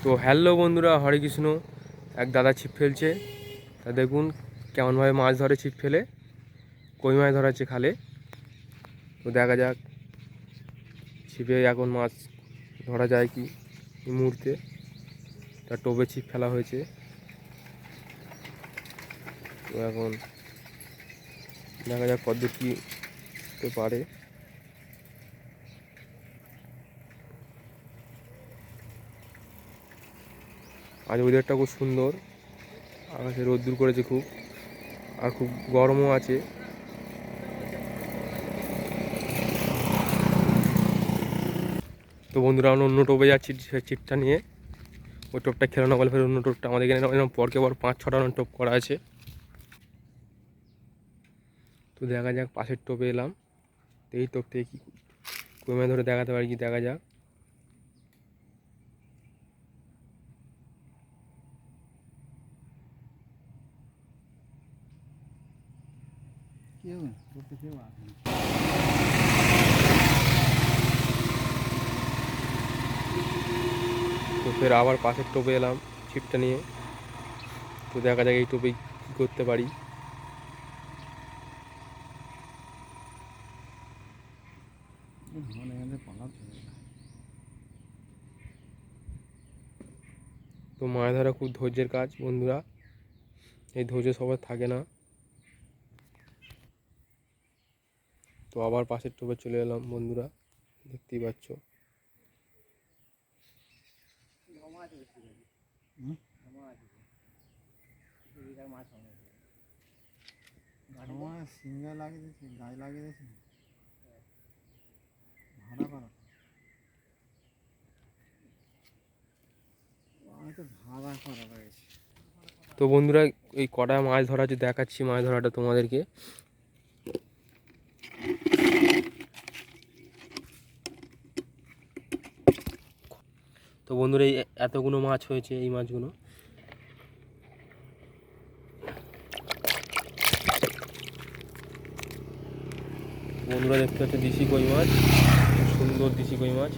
তো হ্যালো বন্ধুরা, হরে কৃষ্ণ। এক দাদা ছিপ ফেলছে, তা দেখুন কেমনভাবে মাছ ধরে। ছিপ ফেলে কই মাছ ধরাচ্ছে খালে। তো দেখা যাক ছিপে এখন মাছ ধরা যায় কি এই মুহূর্তে। তার টোপে ছিপ ফেলা হয়েছে। তো এখন দেখা যাক কতদূর কী হতে পারে। আজ ওয়েদারটা খুব সুন্দর, আকাশে রোদ্দুর করেছে খুব, আর খুব গরমও আছে। তো বন্ধুরা আমরা অন্য টোপে যাচ্ছি ছিপটা নিয়ে। ওই টোপটা খেলো না বলে ফের অন্য টোপটা আমাদের এখানে এরকম পরকে পর 5-6টা টোপ করা আছে। তো দেখা যাক পাশের টোপে এলাম, তো এই টোপ থেকে কি কই মাছ ধরে দেখাতে পারি কি দেখা যাক। তো ফের আবার পাশের টোপে এলাম ছিপটা নিয়ে। তো দেখা যাক এই টোপে কী করতে পারি। তো মাছ ধরা খুব ধৈর্যের কাজ বন্ধুরা, এই ধৈর্য সবার থাকে না। তো আবার পাশের টোপে চলে এলাম বন্ধুরা, দেখতেই পাচ্ছ। তো বন্ধুরা এই কটা মাছ ধরা যে দেখাচ্ছি, মাছ ধরাটা তোমাদেরকে। তো বন্ধুরা এই এতগুলো মাছ হয়েছে, এই মাছগুলো। বন্ধুরা দেখতে পাচ্ছ দেশি কই মাছ, সুন্দর দেশি কই মাছ।